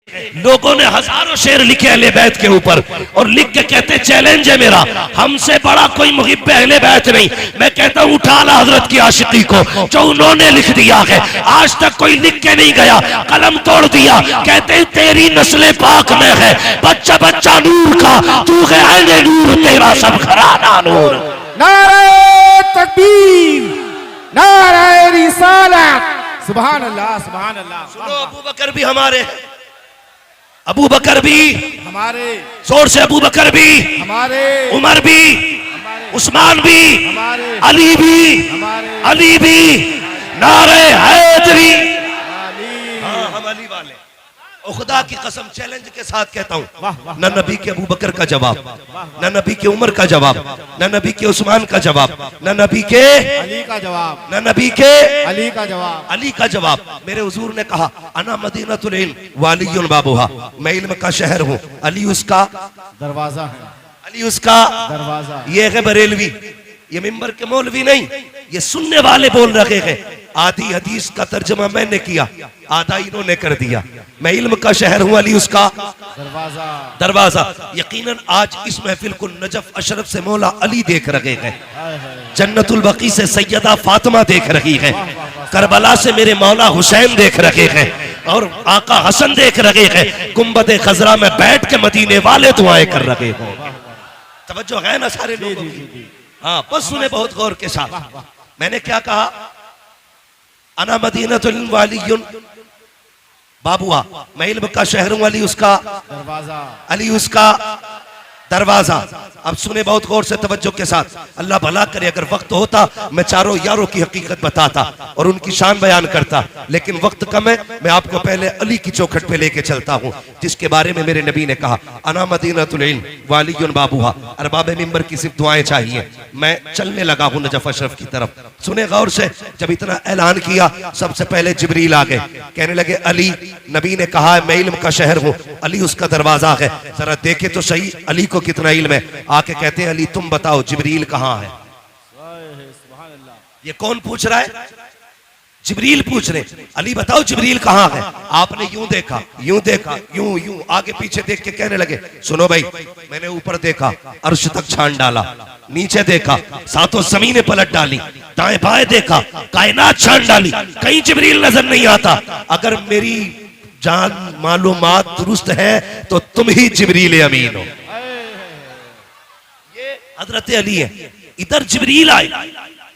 लोगों ने हजारों शेर लिखे अहले बैत के ऊपर और लिख के कहते चैलेंज है मेरा, हमसे बड़ा कोई मुहिब्ब अहले बैत नहीं। मैं कहता हूं उठा ला हजरत की आशिकी को जो उन्होंने लिख दिया है, आज तक कोई लिख के नहीं गया, कलम तोड़ दिया। कहते तेरी नस्ल पाक में है बच्चा बच्चा नूर का, तू है अहले नूर, तेरा सब घराना नूर। नारे तकबीर, नारे रिसालत, सुभान अल्लाह सुभान अल्लाह। सुनो अबू बकर भी हमारे हैं, अबू बकर भी हमारे, जोर से अबू बकर भी हमारे, उमर भी, उस्मान भी, अली भी, अली भी, नारे हैदरी। हाँ हम अली वाले। और खुदा की कसम चैलेंज के साथ कहता हूँ, न नबी के अबू बकर का जवाब, न नबी के उमर का जवाब, न नबी के उस्मान का जवाब, न नबी के अली का जवाब, न नबी के अली का जवाब, अली का जवाब। मेरे हुजूर ने कहा अना मदीनतुल इल्म वालियुन बाबुहा, मैं इल्म का शहर हूँ, अली उसका दरवाजा है, अली उसका दरवाजा। ये है बरेलवी, ये मिंबर के मौलवी नहीं, ये सुनने वाले बोल रहे हैं। आधी हदीस का तर्जमा मैंने किया, आधा इन्होंने कर दिया। मैं इल्म का शहर हूँ, अली उसका दरवाजा, दरवाजा। यकीनन आज इस महफिल को नजफ अशरफ से मौला अली देख रहे हैं, जन्नतुल बकी से सैयदा फातिमा देख रही है, करबला से मेरे मौला हुसैन देख रहे हैं, और आका हसन देख रहे हैं। गुंबद खजरा में बैठ के मदीने वाले दुआएं कर रहे हो। तवज्जो है ना सारे लोगों की? हाँ बस सुने बहुत गौर के साथ। मैंने क्या कहा? अना मदीनतुल वालियुन बाबुआ, मैं इल्म का शहर हूं, अली उसका दरवाजा, अली उसका दरवाजा। अब सुने बहुत गौर से तवज्जो के साथ, अल्लाह भला करे अगर वक्त होता मैं चारों यारों की हकीकत बताता और उनकी शान बयान करता, लेकिन वक्त कम है। मैं आपको पहले अली की चौखट पे लेके चलता हूँ, जिसके बारे में मेरे नबी ने कहा अना मदीनतुल इल्म वालियुन बाबुहा। अरबाब मिंबर की सिर्फ दुआएं चाहिए। मैं चलने लगा हूँ नजफ अशरफ की तरफ। सुने गौर से, जब इतना ऐलान किया सबसे पहले जिब्रील आ गए, कहने लगे अली, नबी ने कहा मैं इल्म का शहर हूँ, अली उसका दरवाजा है, जरा देखे तो सही अली को कितना इल्म है। आके कहते हैं अली तुम बताओ जिब्रील कहाँ है? ये कौन पूछ रहा है? जिब्रील पूछ रहे, अली बताओ जिब्रील कहाँ है? आपने यूं देखा, यूं देखा, यूं यूं आगे पीछे देख के कहने लगे सुनो भाई, मैंने ऊपर देखा अर्श तक छान डाला, नीचे देखा सातों जमीनें पलट डाली, दाएं बाएं देखा कायनात छान डाली, कहीं जिब्रील नजर नहीं आता। अगर मेरी जान मालूमात दुरुस्त है तो तुम ही जिब्रील अमीन हो। हजरत अली है, इधर जिब्रील आए।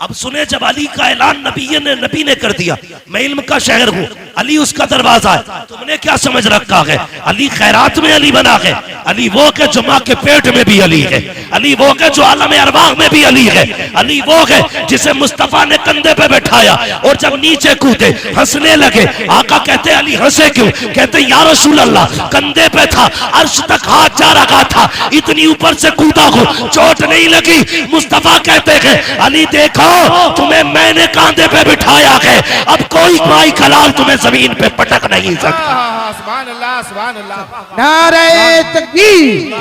अब सुने, जब अली का ऐलान नबी ने कर दिया, मैं इल्म का शहर हूँ, अली उसका दरवाजा है, तुमने क्या समझ रखा है? अली खैरात में अली बना है, अली वो के जो माँ के पेट में भी अली है, अली वो के जो आलम अरवाह में भी अली है, अली वो है जिसे मुस्तफा ने कंधे पे बैठाया और जब नीचे कूदे हंसने लगे। आका कहते अली हंसे क्यों? कहते या रसूल अल्लाह, कंधे पे था, अर्श तक हाथ जा रहा था, इतनी ऊपर से कूदा हो, चोट नहीं लगी। मुस्तफा कहते हैं अली देखो तुम्हें मैंने कांधे पे बिठाया है, अब कोई माई कलाल तुम्हें जमीन पे पटक नहीं सकता। सुभान अल्लाह सुभान अल्लाह। नारे तकबीर,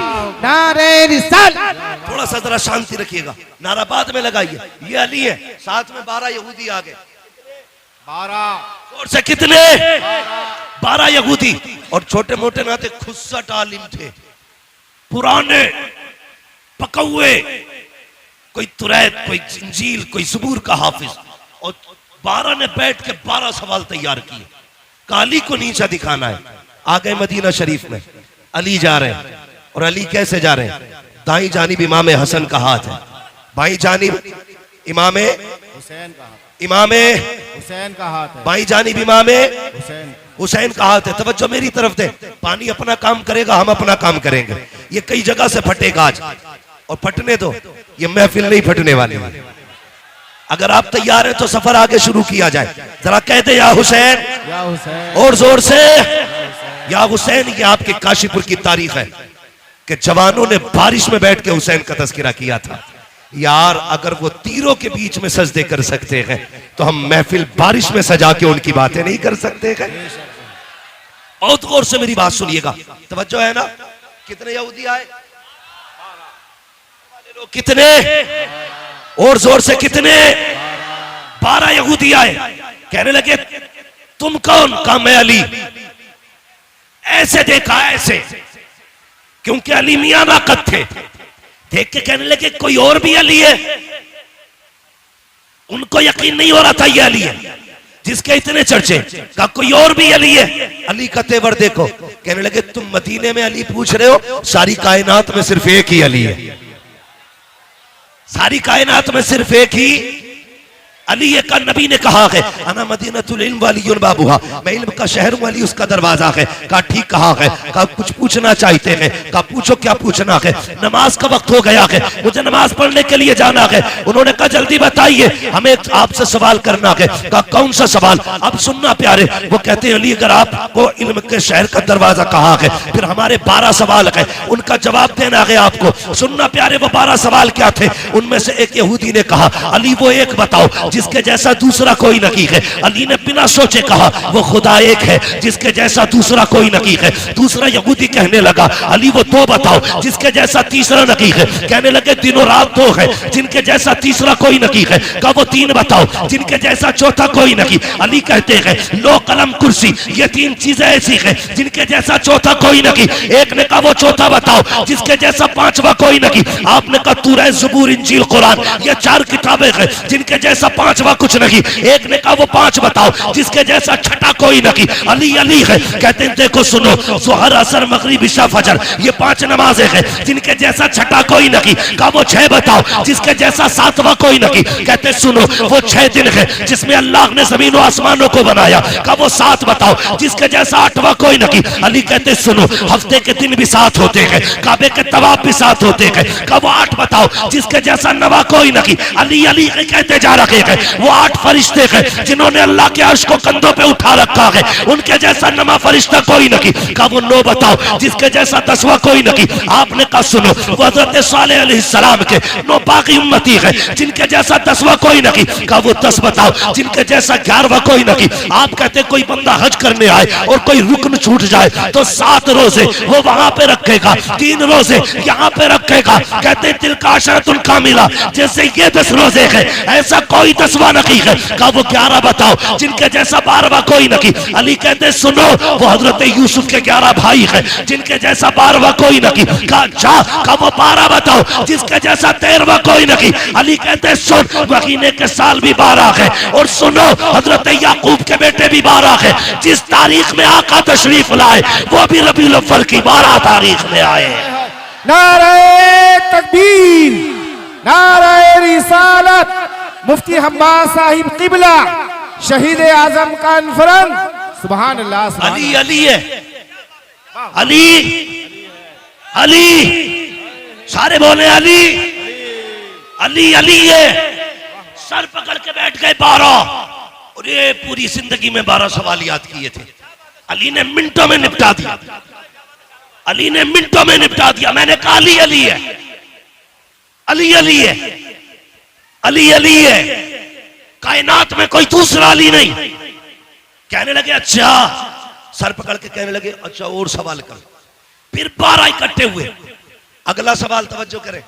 नारे रिसालत। थोड़ा सा जरा शांति रखिएगा, नारा बाद में लगाइए। ये अली है, साथ में 12 यहूदी आ गए। 12 और से कितने? 12 यहूदी और छोटे मोटे नाते खुस्सट आलिम थे, पुराने पकौए, कोई तुरैत, कोई इंजील, कोई ज़बूर का हाफिज। और 12 ने बैठ के 12 सवाल तैयार किए। काली को नीचा दिखाना है। आ गए मदीना शरीफ में, अली जा रहे हैं। और अली कैसे जा रहे हैं? दाई जानिब इमाम हसन का हाथ है, बाई जानिब इमाम हुसैन का हाथ, इमाम हुसैन का हाथ है, बाई जानिब इमाम हुसैन, हुसैन का हाथ है। तवज्जो मेरी तरफ दे, पानी अपना काम करेगा, हम अपना काम करेंगे। ये कई जगह से फटेगा आज, और फटने दो, ये महफिल नहीं फटने वाली है। अगर आप तैयार हैं तो सफर आगे शुरू किया जाए। जरा कहते या हुसैन, या हुसैन, और जोर से या हुसैन। ये आपके काशीपुर की तारीख है कि जवानों ने बारिश में बैठ के हुसैन का तज़किरा किया था। यार अगर वो तीरों के बीच में सजदे कर सकते हैं तो हम महफिल बारिश में सजा के उनकी बातें नहीं कर सकते हैं? बहुत गौर से मेरी बात सुनिएगा, तवज्जो है ना? कितने यहूदी आए? कितने? और जोर से कितने? 12 यहूदी आए। कहने लगे तुम कौन? कहा मैं अली। ऐसे देखा ऐसे, क्योंकि अली मियां नाकद थे। देख के कहने लगे कोई और भी अली है। उनको यकीन नहीं हो रहा था ये अली है जिसके इतने चर्चे। कहा कोई और भी अली है। अली का तेवर देखो। कहने लगे तुम मदीने में अली पूछ रहे हो, सारी कायनात में सिर्फ एक ही अली है। सारी कायनात में सिर्फ एक ही अली है। का नबी ने कहा है अना मदीनतुल इल्म वालियुल बाबुहा, मैं इल्म का शहर हूं, अली उसका दरवाजा है। कहा ठीक कहा है। कहा कुछ पूछना चाहते हैं। कहा पूछो क्या पूछना है। नमाज का वक्त हो गया है, मुझे नमाज पढ़ने के लिए जाना है। उन्होंने कहा जल्दी बताइए, हमें आपसे सवाल करना है। कहा कौन सा सवाल। अब सुनना प्यारे, वो कहते हैं अली अगर आपको इल्म के शहर का दरवाजा कहा है, फिर हमारे 12 सवाल है, उनका जवाब देना है आपको। सुनना प्यारे, वो 12 सवाल क्या थे। उनमें से एक यहूदी ने कहा अली वो एक बताओ जिसके जैसा दूसरा कोई नहीं है। अली ने बिना सोचे कहा वो खुदा एक है जिसके जैसा दूसरा कोई नहीं है। दूसरा यहूदी कहने लगा अली वो दो बताओ जिसके जैसा तीसरा नहीं है। कहने लगे दिनों रात दो है जिनके जैसा तीसरा कोई नहीं है। कहा वो तीन बताओ जिनके जैसा चौथा कोई नहीं। अली कहते हैं लो कलम कुर्सी, ये तीन चीजें ऐसी है जिनके जैसा चौथा कोई नहीं। एक ने कहा वो चौथा बताओ जिसके जैसा पांचवा कोई नहीं। आपने कहा तूरा ज़बूर इंजील कुरान, ये 4 किताबें हैं जिनके जैसा पांचवा कुछ नहीं। एक ने कहा वो 5 बताओ जिसके जैसा छठा कोई नहीं। अली अली है। कहते हैं देखो सुनो, ज़ोहर असर मगरिब इशा फजर ये 5 नमाजें हैं जिनके जैसा छठा कोई नहीं। कहा वो 6 बताओ जिसके जैसा 7वां कोई नहीं। कहते सुनो वो 6 दिन है जिसमें अल्लाह ने जमीन और आसमानों को बनाया। कहा वो 7 बताओ जिसके जैसा 8वां कोई नहीं। अली कहते सुनो हफ्ते के दिन भी 7 होते हैं, काबे के तवाफ भी 7 होते हैं। कहा वो 8 बताओ जिसके जैसा 9वां कोई नहीं। अली अली कहते जा रहे हैं वो 8 फरिश्ते हैं जिन्होंने अल्लाह के अर्श को कंधों पे उठा रखा है, उनके जैसा 9वां फरिश्ता कोई नहीं। कहा वो 9 बताओ जिसके जैसा 10वां कोई नहीं। आपने कहा सुनो वो हजरत सालेह अलैहिस्सलाम के 9 बाकी उम्मती है जिनके जैसा 10वां कोई नहीं। कहा वो 10 बताओ जिनके जैसा 11वां कोई नहीं। आप कहते कोई बंदा हज करने आए और कोई रुकन छूट जाए तो 7 रोजे वो वहां पे रखेगा, 3 रोजे यहाँ पे रखेगा। कहते तिलका अशरतुल कामिला, जैसे ये 10 रोजे है ऐसा कोई 10वां नहीं है। कहा वो 11 बताओ जिनके जैसा 12वां कोई नहीं। अली कहते सुनो वो हजरत यूसुफ के 11 भाई है जिनके जैसा 12वां कोई नहीं। कहा जा। कहा वो 12 बताओ जिसके जैसा 13वां कोई नहीं। अली कहते सुन महीने के साल भी 12 है और सुनो हजरत याकूब के बेटे भी 12 है। जिस तारीख में आका तशरीफ लाए वो भी रबीउल अव्वल की 12 तारीख में आए। नारे तकबीर, नारे रिसालत, मुफ्ती हम्माद साहिब किबला, शहीद आजम कॉन्फ्रेंस। सुभान अल्लाह। अली अली है, अली अली, सारे बोले अली अली अली है। सर पकड़ के बैठ गए 12 और ये पूरी जिंदगी में 12 सवाल याद किए थे। अली ने मिनटों में निपटा दिया। अली ने मिनटों में निपटा दिया। मैंने कहा अली अली है, अली अली है, अली अली है, कायनात में कोई दूसरा अली नहीं। कहने लगे अच्छा, सर पकड़ के कहने लगे अच्छा और सवाल करो। फिर 12 इकट्ठे हुए। अगला सवाल तवज्जो करें।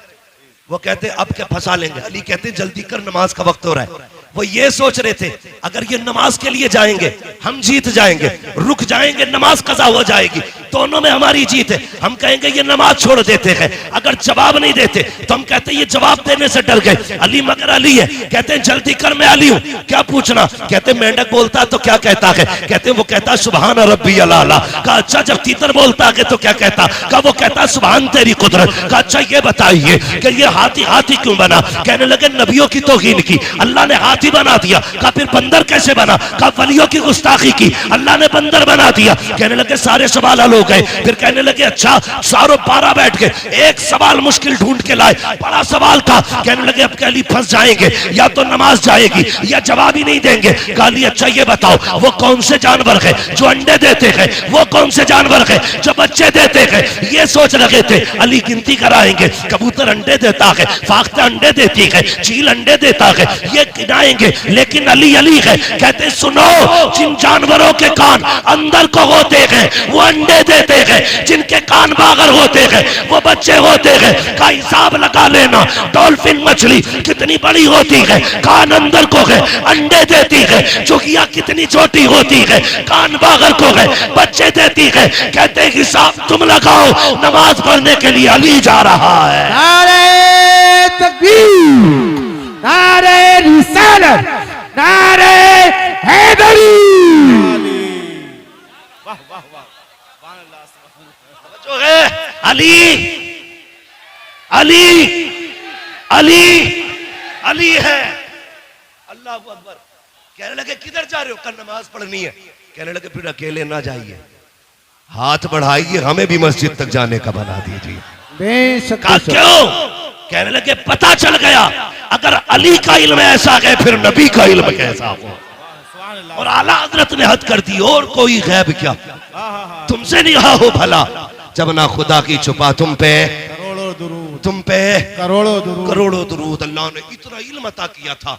वो कहते अब क्या फंसा लेंगे। अली कहते जल्दी कर नमाज का वक्त हो रहा है। वो ये सोच रहे थे अगर ये नमाज के लिए जाएंगे हम जीत जाएंगे, रुक जाएंगे नमाज कज़ा हो जाएगी, दोनों में हमारी जीत है। हम कहेंगे ये नमाज छोड़ देते हैं। अगर जवाब नहीं देते तो हम कहते ये जवाब देने से डर गए। अली मगर अली है। कहते हैं जल्दी कर मैं अली हूं, क्या पूछना। कहते मेंढक बोलता तो क्या कहता है। कहते वो कहता सुभान रब्बी अला। कहा अच्छा जब तीतर बोलता है तो क्या कहता। कहा वो कहता सुभान तेरी कुदरत। कहा अच्छा ये बताइए कि ये हाथी हाथी क्यों बना। कहने लगे नबियों की तौहीन की अल्लाह ने हाथी बना दिया। कहा फिर बंदर कैसे बना। कहा वलियों की गुस्ताखी की अल्लाह ने बंदर बना दिया। कहने लगे सारे सवाल हल हो गए। फिर कहने लगे अच्छा सारों 12 बैठ गए, एक सवाल मुश्किल ढूंढ के लाए, बड़ा सवाल था। कहने लगे अब कहली फंस जाएंगे, या तो नमाज जाएगी या जवाब ही नहीं देंगे। कहली अच्छा ये बताओ वो कौन से जानवर है जो अंडे देते हैं, वो कौन से जानवर है जो बच्चे देते हैं। ये सोच रहे थे। अली गिनती कराएंगे, कबूतर अंडे देता है, फाख्ता अंडे देती है, चील अंडे देता है, ये गिनाएंगे। लेकिन अली अली है। कहते सुनो जिन जानवरों के कान अंदर को होते हैं वो अंडे देते हैं, जिनके कान बागर होते हैं वो बच्चे होते हैं। का हिसाब लगा लेना, डॉल्फिन मछली कितनी बड़ी होती है, कान अंदर को है, अंडे देती है। चुगिया कितनी छोटी होती है, कान बागर को है, बच्चे देती है। कहते हैं हिसाब तुम लगाओ, नमाज पढ़ने के लिए अली जा रहा है। नारे तकबीर, नारे रिसालत, नारे हैदरी। जो है अली अली अली अली है। अल्लाह अकबर। कहने लगे किधर जा रहे हो? कल नमाज पढ़नी है। कहने लगे फिर अकेले ना जाइए, हाथ बढ़ाइए, हमें भी मस्जिद तक जाने का बना दीजिए। कहा क्यों? कहने लगे पता चल गया अगर अली का इल्म ऐसा है फिर नबी का इल्म कैसा हो। और आला हजरत ने हद कर दी, और कोई गैब क्या, तुमसे नहीं हो भला जब ना खुदा की छुपा तुम पे तुम पे करोड़ों दुरूद। अल्लाह ने इतना इल्म अता किया था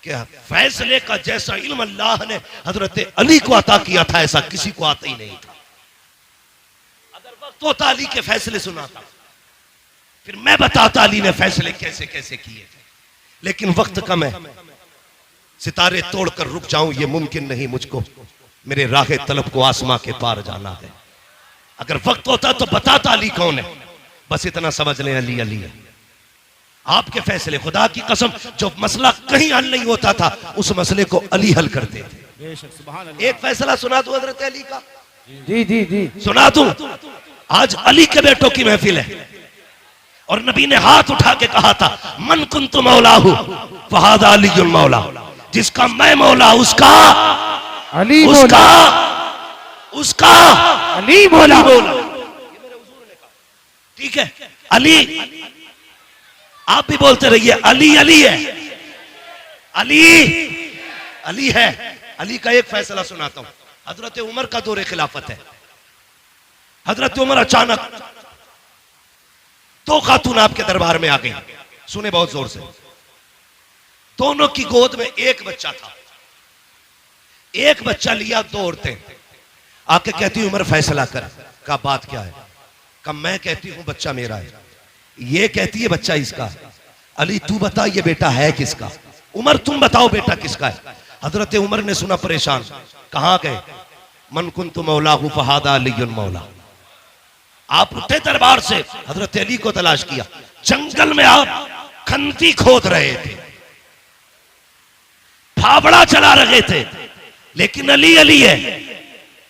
कि फैसले का जैसा इल्म अल्लाह ने हजरत अली को अता किया था ऐसा किसी को आता ही नहीं था। अगर वक्त होता अली के फैसले सुनाता, फिर मैं बताता अली ने फैसले कैसे कैसे किए थे, लेकिन वक्त कम है। सितारे तोड़कर रुक जाऊं ये मुमकिन नहीं मुझको, मेरे राह तलब को आसमां के पार जाना है। अगर वक्त होता तो बताता अली कौन है, बस इतना समझ लें अली अली है। आपके फैसले, खुदा की कसम, जो मसला कहीं हल नहीं होता था उस मसले को अली हल करते थे। एक फैसला सुना दूं हजरत अली का? जी जी जी सुना दूं? आज अली के बेटों की महफिल है और नबी ने हाथ उठा के कहा था मन कुन्तु मौलाहु फहादा अलीयुल मौला। जिसका मैं मौला उसका अली उसका उसका अली मौला। ठीक है, अली आप भी बोलते रहिए अली अली है, अली अली है। अली का एक फैसला सुनाता हूं। हजरत उमर का दौरे खिलाफत है। हजरत उमर अचानक दो खातून आपके दरबार में आ गई, सुने बहुत जोर से। दोनों की गोद में एक बच्चा था। एक बच्चा लिया, दो औरतें आके कहती उमर फैसला कर। का बात क्या है? का मैं कहती हूं बच्चा मेरा है, ये कहती है बच्चा इसका। अली तू बता ये बेटा है किसका? उमर तुम बताओ बेटा किसका है? हजरत उमर ने सुना, परेशान, कहां गए? मन कुन्तु मौलाहु फहादा अलीयुल मौला। आप उठे दरबार से, हजरत अली को तलाश किया। जंगल में आप खंती खोद रहे थे, फावड़ा चला रहे थे, लेकिन अली अली है।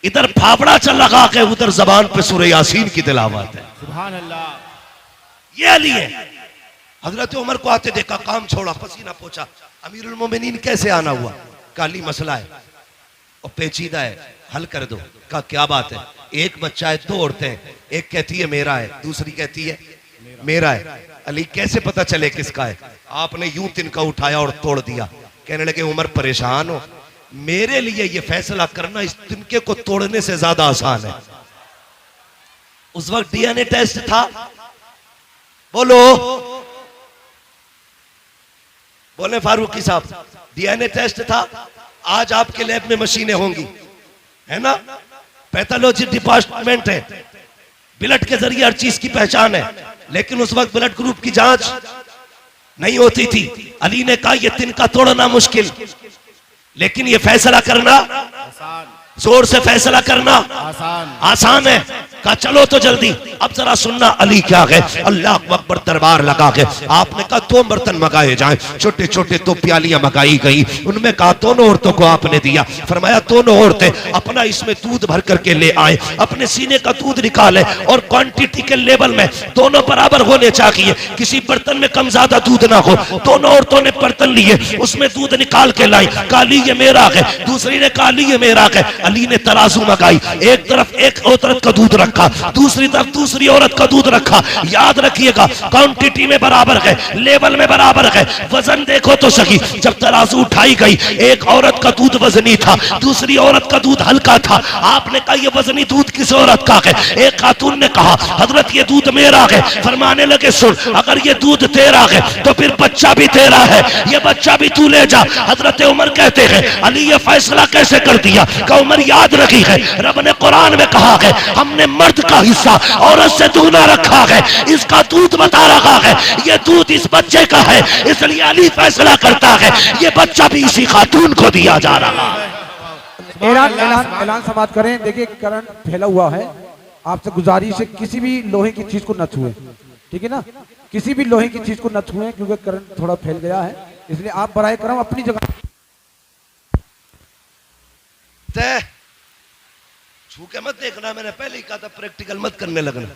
इधर फावड़ा चल लगा के उधर जबान पे सूरह यासीन की तिलावत है। सुभान अल्लाह। ये अली है। हजरत उमर को आते देखा, काम छोड़ा, पसीना पोछा। अमीरुल मोमिनीन कैसे आना हुआ? काली मसला है और पेचीदा है, हल कर दो। का क्या बात है? एक बच्चा है, दो औरतें, एक कहती है मेरा है, दूसरी कहती है मेरा है। अली कैसे पता चले किसका है? आपने यूं तिनका उठाया और तोड़ दिया। कहने लगे उमर परेशान हो, मेरे लिए ये फैसला करना इस तिनके को तोड़ने से ज्यादा आसान है। उस वक्त डीएनए टेस्ट था, बोलो बोले फारूकी साहब, डीएनए टेस्ट था। आज आपके लैब में मशीनें होंगी, है ना? पैथोलॉजी डिपार्टमेंट है, ब्लड के जरिए हर चीज की पहचान है। लेकिन उस वक्त ब्लड ग्रुप की जांच नहीं होती थी। अली ने कहा यह तिनका तोड़ना मुश्किल, लेकिन यह फैसला करना, जोर से फैसला करना आसान है। कहा चलो तो जल्दी। अब जरा सुनना अली क्या है। अल्लाह अकबर दरबार लगा के आपने कहा दो बर्तन मंगाए जाएं, छोटे छोटे दो प्यालियां मंगाई गई। उनमें कहा दोनों औरतों को आपने दिया। फरमाया दोनों औरतें अपना इसमें दूध भर करके ले आए, अपने सीने का दूध निकाले और क्वांटिटी के लेवल में दोनों बराबर होने चाहिए, किसी बर्तन में कम ज्यादा दूध ना हो। दोनों औरतों ने बर्तन लिए, उसमें दूध निकाल के लाई। कहा अली ये मेरा है, दूसरी ने कहा अली ये मेरा है। अली ने तराजू मंगाई, एक तरफ एक औरत का दूध रखा, दूसरी तरफ दूसरी औरत का दूध रखा। याद रखिएगा, क्वांटिटी में बराबर है, लेवल में बराबर है, वजन देखो तो सही। जब तराजू उठाई गई, एक औरत का दूध वजनी था, दूसरी औरत का दूध हल्का था। आपने कहा ये वजनी दूध किस औरत का है? एक खातून ने कहा हजरत ये दूध मेरा है। फरमाने लगे सुन, अगर ये दूध तेरा है तो फिर बच्चा भी तेरा है, ये बच्चा भी तू ले जा। हजरत उमर कहते हैं अली ये फैसला कैसे कर दिया? कि उमर याद रखी है, रब ने कुरान में कहा है हमने मर्द का हिस्सा औरत से दूना रखा है, इसका दूध बता रहा है ये दूध इस बच्चे का है, इसलिए अली फैसला करता है ये बच्चा भी इसी खातून को दिया जा रहा है। ऐलान समाप्त करें। देखिए करंट फैला हुआ है, आपसे गुजारिश है किसी भी लोहे की चीज को न छुए, ठीक है ना? किसी भी लोहे की चीज को न छुए क्योंकि करंट थोड़ा फैल गया है, इसलिए आप बराए करम अपनी जगह छू के मत देखना, मैंने पहले ही कहा था प्रैक्टिकल मत करने लगना।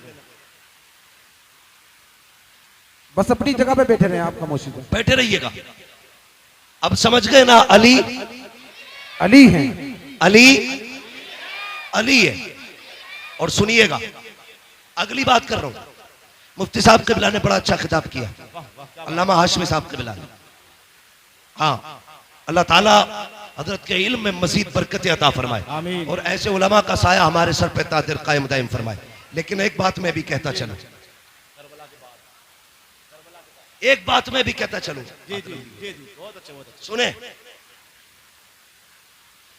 बस अपनी जगह पे बैठे रहे, आप खामोशी से बैठे रहिएगा। अब समझ गए ना, अली अली हैं, अली अली है। और सुनिएगा, अगली बात कर रहा हूं। मुफ्ती साहब कबिला ने बड़ा अच्छा खिताब किया, अल्लामा हाशमी साहब कबिला ने। हाँ, अल्लाह ताला हजरत के इल्म में मजीद बरकत अता फरमाए और ऐसे उलमा का साया हमारे सर पे तादिर कायम दायम फरमाए। लेकिन एक बात मैं भी कहता चलूं, एक बात मैं भी कहता चलूं, सुने,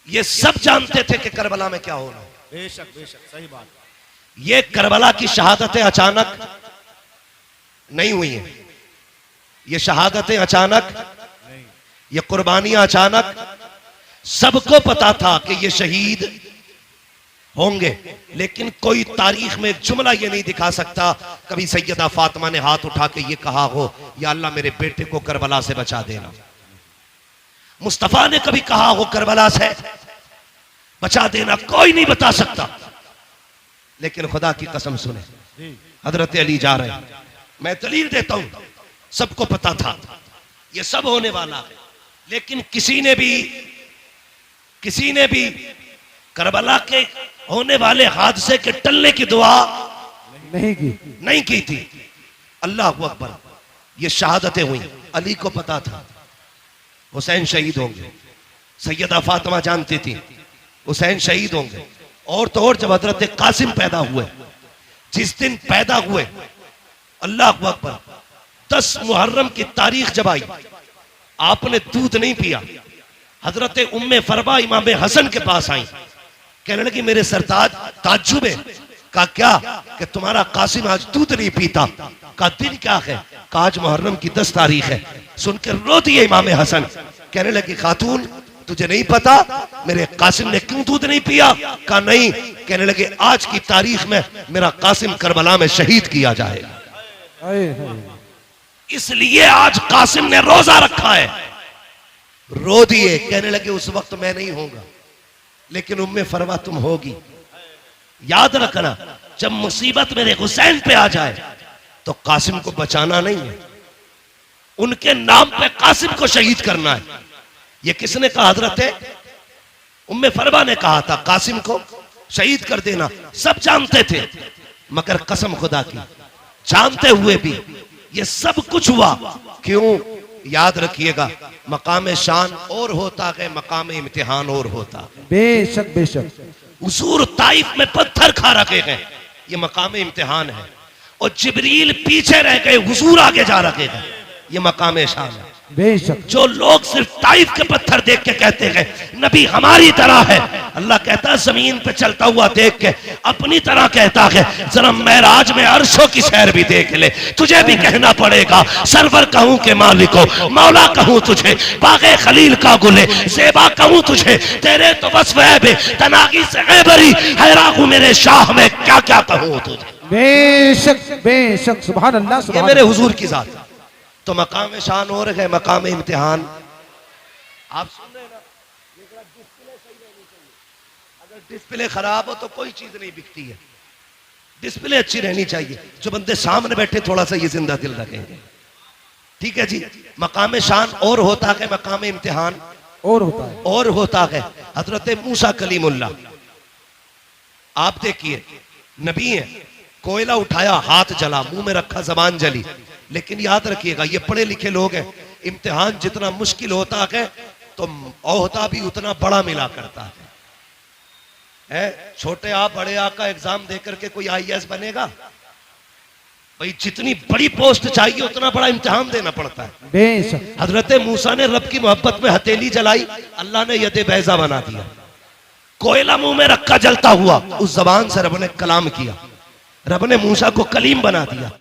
ये सब जानते थे कि करबला में क्या होना। बेशक बेशक सही बात। ये करबला की शहादतें अचानक नहीं हुई हैं, ये शहादतें अचानक, ये कुर्बानियां अचानक। सबको पता था कि ये शहीद होंगे, लेकिन कोई तारीख में जुमला ये नहीं दिखा सकता कभी सैयदा फातिमा ने हाथ उठा के ये कहा हो या अल्लाह मेरे बेटे को करबला से बचा देना। मुस्तफा ने कभी कहा हो करबला से बचा देना, कोई नहीं बता सकता। लेकिन खुदा की कसम सुने, हजरत अली जा रहे हैं, मैं दलील देता हूं, सबको पता था ये सब होने वाला है, लेकिन किसी ने भी करबला के होने वाले हादसे के टलने की दुआ नहीं की थी। अल्लाह अकबर। ये शहादतें हुई, अली को पता था हुसैन शहीद होंगे, सैयदा फातिमा जानती थी हुसैन शहीद होंगे। और तो और जब हजरत कासिम पैदा हुए, जिस दिन पैदा हुए, अल्लाह अकबर, 10 मुहर्रम की तारीख जब आई, आपने दूध नहीं पिया। हजरत उम्मे फरबा इमाम हसन के पास आई, कहने लगी मेरे सरताज ताज्जुब है। कहा क्या? कि तुम्हारा कासिम आज दूध नहीं पीता। का दिन क्या है? का आज मुहर्रम की 10 तारीख है। सुनकर रो दिए इमाम हसन, कहने लगी खातून तुझे नहीं पता मेरे कासिम ने क्यों दूध नहीं पिया? कहा नहीं। कहने लगे आज की तारीख में मेरा कासिम करबला में शहीद किया जाएगा, इसलिए आज कासिम ने रोजा रखा है। रो दिए, कहने लगे उस वक्त मैं नहीं होगा, लेकिन उम्मे फरवा तुम होगी। याद रखना, जब मुसीबत मेरे हुसैन पे आ जाए तो कासिम को बचाना नहीं है, उनके नाम पे कासिम को शहीद करना है। ये किसने कहा? हजरत उम्मे फरवा ने कहा था कासिम को शहीद कर देना। सब जानते थे, मगर कसम खुदा की, जानते हुए भी ये सब कुछ हुआ क्यों? याद रखिएगा, मकाम शान और होता है, मकाम इम्तिहान और होता। बेशक बेशक। हुजूर ताइफ में पत्थर खा रखे हैं, ये मकाम इम्तिहान है। और जिब्रील पीछे रह गए, हुजूर आगे जा रखे हैं, ये मकाम शान है। बेशक। जो लोग सिर्फ ताइफ के पत्थर देख के कहते हैं नबी हमारी तरह है, अल्लाह कहता है जमीन पे चलता हुआ देख के अपनी तरह कहता है। जरा महराज में अर्शों की सैर भी देख ले, तुझे भी कहना पड़ेगा सरवर कहूं के मालिको, मौला कहूं तुझे, बागे खलील का गुले ज़ेबा कहूं तुझे, तेरे तो बस वह बे तनागी से गैबरी हैरागू मेरे शाह में क्या क्या कहूं तुझे। बेशक बेशक। सुभान अल्लाह। ये मेरे हुजूर की जात। तो मकाम शान और है, मकाम इम्तिहान। आप सुन रहे हैं ना, डिस्प्ले सही रहनी चाहिए। अगर डिस्प्ले खराब हो तो कोई चीज नहीं बिकती है, डिस्प्ले अच्छी रहनी चाहिए। जो बंदे सामने बैठे थोड़ा सा ये जिंदा दिल रखेंगे, ठीक है जी। मकाम शान और होता है, मकाम इम्तिहान और होता है, और होता है। हजरत मूसा कलीमुल्लाह, आप देखिए नबी हैं, कोयला उठाया, हाथ जला, मुंह में रखा, जबान जली। लेकिन याद रखिएगा, ये पढ़े लिखे लोग हैं, इम्तिहान जितना मुश्किल होता है तो ओहदा भी उतना बड़ा मिला करता है। छोटे आ बड़े आ का एग्जाम देकर के कोई आईएएस बनेगा? भाई जितनी बड़ी पोस्ट चाहिए उतना बड़ा इम्तिहान देना पड़ता है। बेशक हजरत मूसा ने रब की मोहब्बत में हथेली जलाई, अल्लाह ने यदे बैजा बना दिया। कोयला मुंह में रखा जलता हुआ, उस जबान से रब ने कलाम किया, रब ने मूसा को कलीम बना दिया।